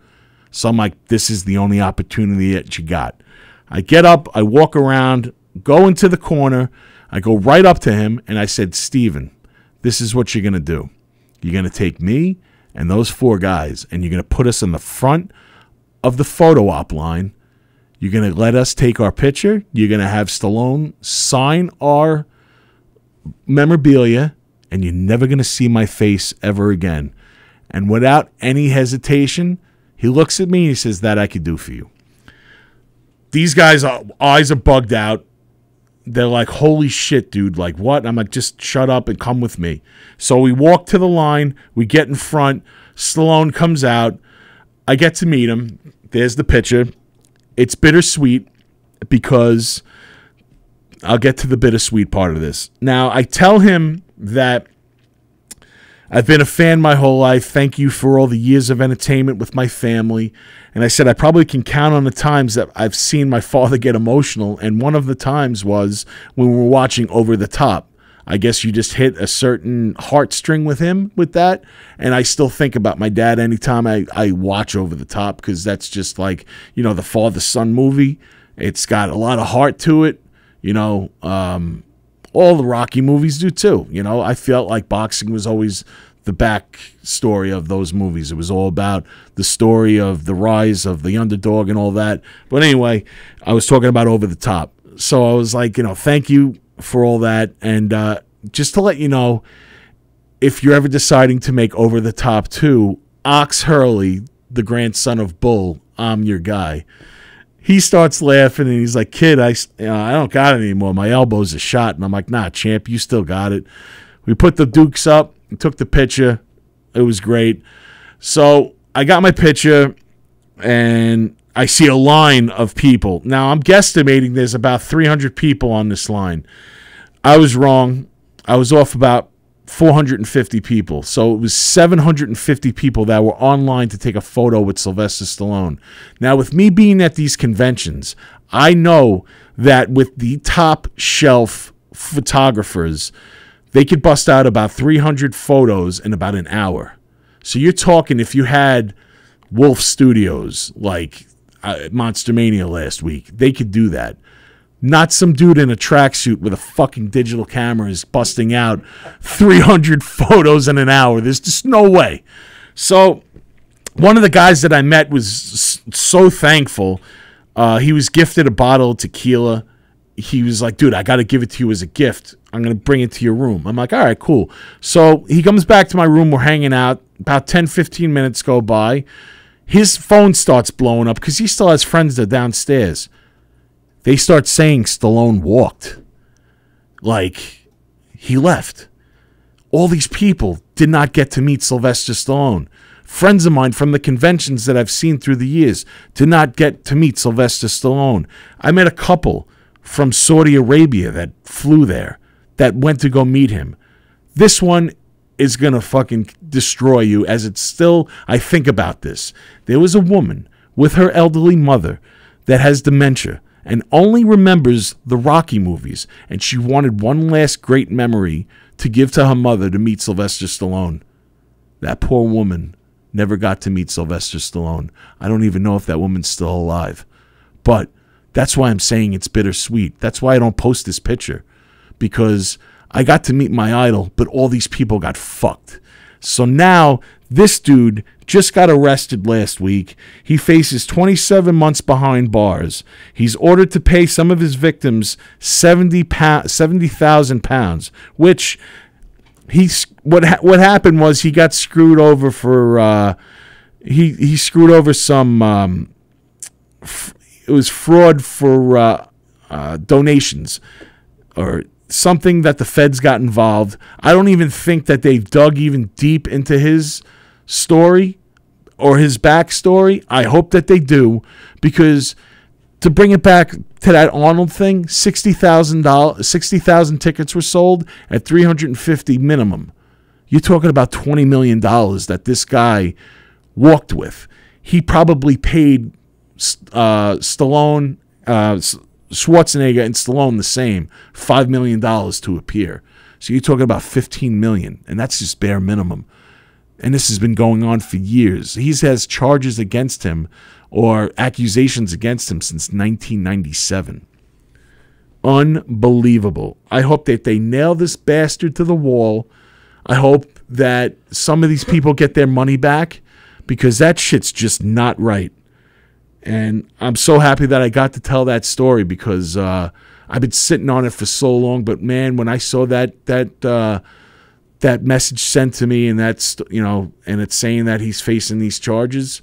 S2: So I'm like, this is the only opportunity that you got. I get up, I walk around, go into the corner, I go right up to him, and I said, Steven, this is what you're going to do. You're going to take me and those 4 guys, and you're going to put us in the front of the photo op line. You're going to let us take our picture. You're going to have Stallone sign our memorabilia, and you're never going to see my face ever again. And without any hesitation, he looks at me and he says, that I could do for you. These guys' eyes are bugged out. They're like, holy shit, dude. Like, what? And I'm like, just shut up and come with me. So we walk to the line. We get in front. Stallone comes out. I get to meet him. There's the picture. It's bittersweet because I'll get to the bittersweet part of this. Now, I tell him that I've been a fan my whole life. Thank you for all the years of entertainment with my family. And I said I probably can count on the times that I've seen my father get emotional. And one of the times was when we were watching Over the Top. I guess you just hit a certain heartstring with him with that. And I still think about my dad anytime I watch Over the Top because that's just like, the father-son movie. It's got a lot of heart to it. All the Rocky movies do too. I felt like boxing was always the back story of those movies. It was all about the story of the rise of the underdog and all that. But anyway, I was talking about Over the Top. So I was like, thank you for all that. And just to let you know, if you're ever deciding to make Over the Top 2, Ox Hurley, the grandson of Bull, I'm your guy. He starts laughing and he's like, kid, I don't got it anymore. My elbow's are shot. And I'm like, nah, champ, you still got it. We put the dukes up and took the picture. It was great. So I got my picture and I see a line of people. Now I'm guesstimating there's about 300 people on this line. I was wrong. I was off about 450 people. So it was 750 people that were online to take a photo with Sylvester Stallone. Now, with me being at these conventions, I know that with the top shelf photographers, they could bust out about 300 photos in about an hour. So you're talking, if you had Wolf Studios like Monster Mania last week, they could do that. Not some dude in a tracksuit with a fucking digital camera is busting out 300 photos in an hour. There's just no way. So one of the guys that I met was so thankful. He was gifted a bottle of tequila. He was like, dude, I got to give it to you as a gift. I'm going to bring it to your room. I'm like, all right, cool. So he comes back to my room. We're hanging out. About 10, 15 minutes go by. His phone starts blowing up because he still has friends that are downstairs. They start saying Stallone walked. Like, he left. All these people did not get to meet Sylvester Stallone. Friends of mine from the conventions that I've seen through the years did not get to meet Sylvester Stallone. I met a couple from Saudi Arabia that flew there, that went to go meet him. This one is going to fucking destroy you, as it's still, I think about this. There was a woman with her elderly mother that has dementia and only remembers the Rocky movies, and she wanted one last great memory to give to her mother to meet Sylvester Stallone. That poor woman never got to meet Sylvester Stallone. I don't even know if that woman's still alive. But that's why I'm saying it's bittersweet. That's why I don't post this picture, because I got to meet my idol, but all these people got fucked. So now this dude just got arrested last week. He faces 27 months behind bars. He's ordered to pay some of his victims 70,000 pounds, which what happened was he got screwed over for he screwed over some it was fraud for donations or something that the feds got involved. I don't even think that they've dug even deep into his story or his backstory. I hope that they do, because to bring it back to that Arnold thing, 60,000 tickets were sold at $350 minimum. You're talking about $20 million that this guy walked with. He probably paid Stallone, Schwarzenegger and Stallone the same, $5 million to appear. So you're talking about $15 million, and that's just bare minimum. And this has been going on for years. He has charges against him or accusations against him since 1997. Unbelievable. I hope that they nail this bastard to the wall. I hope that some of these people get their money back, because that shit's just not right. And I'm so happy that I got to tell that story, because I've been sitting on it for so long. But man, when I saw that message sent to me, and that's, and it's saying that he's facing these charges,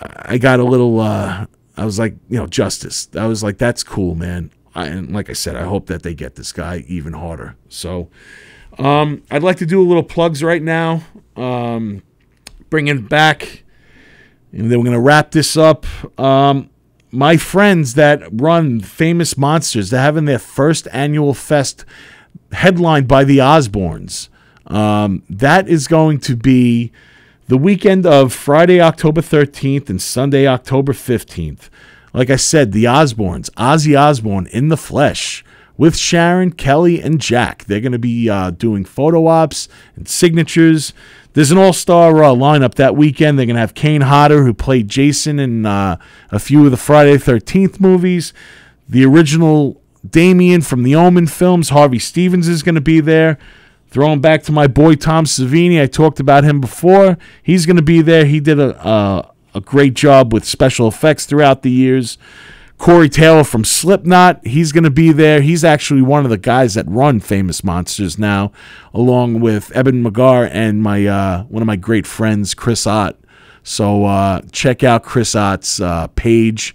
S2: I got a little. I was like, justice. I was like, that's cool, man. And like I said, I hope that they get this guy even harder. So I'd like to do a little plugs right now. Bringing it back. And then we're going to wrap this up. My friends that run Famous Monsters, they're having their first annual fest headlined by the Osbournes. That is going to be the weekend of Friday, October 13th and Sunday, October 15th. Like I said, the Osbournes, Ozzy Osbourne in the flesh, with Sharon, Kelly, and Jack. They're going to be doing photo ops and signatures. There's an all-star lineup that weekend. They're going to have Kane Hodder, who played Jason in a few of the Friday the 13th movies. The original Damien from the Omen films, Harvey Stevens, is going to be there. Throwing back to my boy Tom Savini, I talked about him before. He's going to be there. He did a great job with special effects throughout the years. Corey Taylor from Slipknot, he's going to be there. He's actually one of the guys that run Famous Monsters now, along with Eben McGar and my one of my great friends, Chris Ott. So check out Chris Ott's page,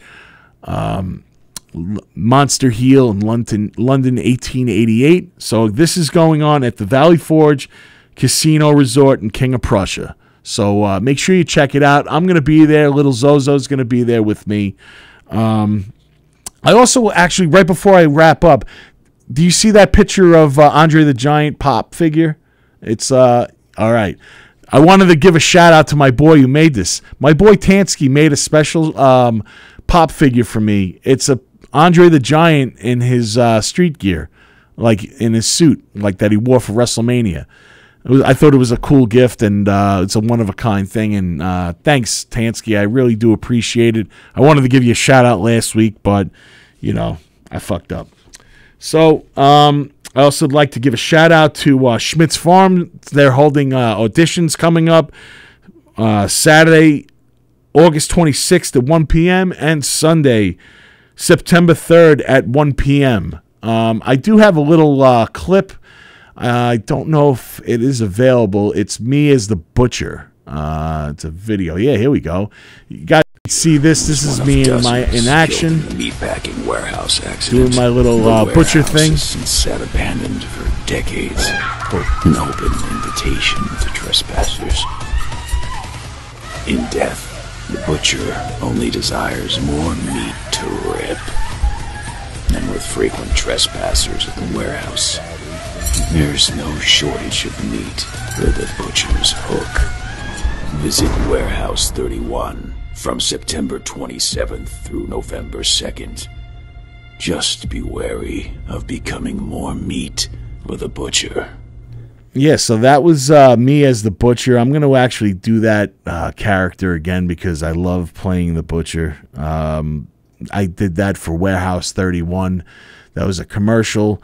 S2: Monster Heel in London 1888. So this is going on at the Valley Forge Casino Resort in King of Prussia. So make sure you check it out. I'm going to be there. Little Zozo's going to be there with me. I also, actually, right before I wrap up, do you see that picture of Andre the Giant pop figure? It's, all right. I wanted to give a shout out to my boy who made this. My boy Tansky made a special pop figure for me. It's a Andre the Giant in his street gear, like in his suit, like that he wore for WrestleMania. I thought it was a cool gift, and it's a one-of-a-kind thing. And thanks, Tansky. I really do appreciate it. I wanted to give you a shout-out last week, but, I fucked up. So I also would like to give a shout-out to Schmidt's Farm. They're holding auditions coming up Saturday, August 26th at 1 p.m. and Sunday, September 3rd at 1 p.m. I do have a little clip. I don't know if it is available. It's me as the butcher. It's a video. Yeah, here we go. You guys see this. This is me in action.
S6: Meatpacking warehouse accident.
S2: Doing my little butcher thing.
S6: Since sat abandoned for decades. An open invitation to trespassers. In death, the butcher only desires more meat to rip. And with frequent trespassers at the warehouse, there's no shortage of meat for the butcher's hook. Visit Warehouse 31 from September 27th through November 2nd. Just be wary of becoming more meat for the butcher.
S2: Yeah, so that was me as the butcher. I'm going to actually do that character again because I love playing the butcher. I did that for Warehouse 31. That was a commercial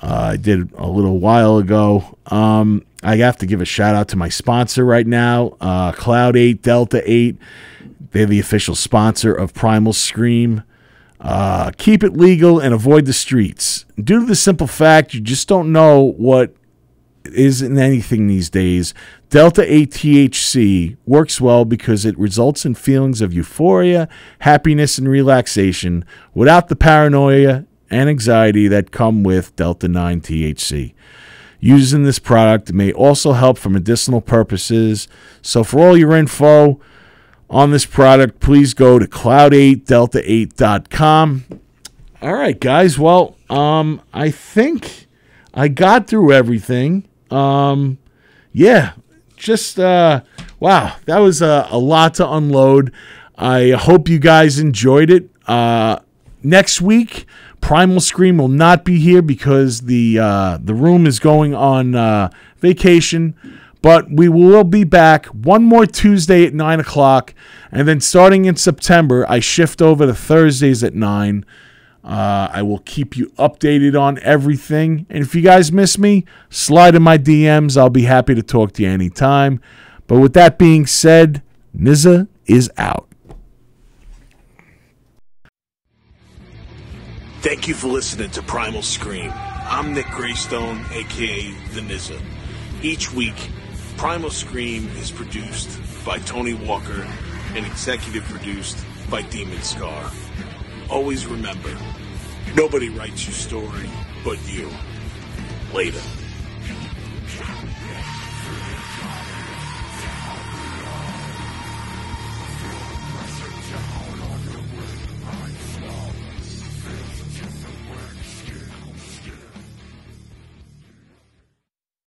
S2: I did a little while ago. I have to give a shout out to my sponsor right now, Cloud 8, Delta 8. They're the official sponsor of Primal Scream. Keep it legal and avoid the streets. Due to the simple fact you just don't know what is in anything these days, Delta 8 THC works well because it results in feelings of euphoria, happiness, and relaxation without the paranoia and anxiety that come with Delta 9 THC. Using this product may also help for medicinal purposes. So for all your info on this product, please go to cloud8delta8.com. All right, guys. Well, I think I got through everything. Yeah, just wow, that was a lot to unload. I hope you guys enjoyed it. Next week, Primal Scream will not be here because the room is going on vacation. But we will be back one more Tuesday at 9 o'clock. And then starting in September, I shift over to Thursdays at 9. I will keep you updated on everything. And if you guys miss me, slide in my DMs. I'll be happy to talk to you anytime. But with that being said, Nizza is out.
S1: Thank you for listening to Primal Scream. I'm Nick Graystone, a.k.a. The Nizza. Each week, Primal Scream is produced by Tony Walker and executive produced by Demon Scar. Always remember, nobody writes your story but you. Later.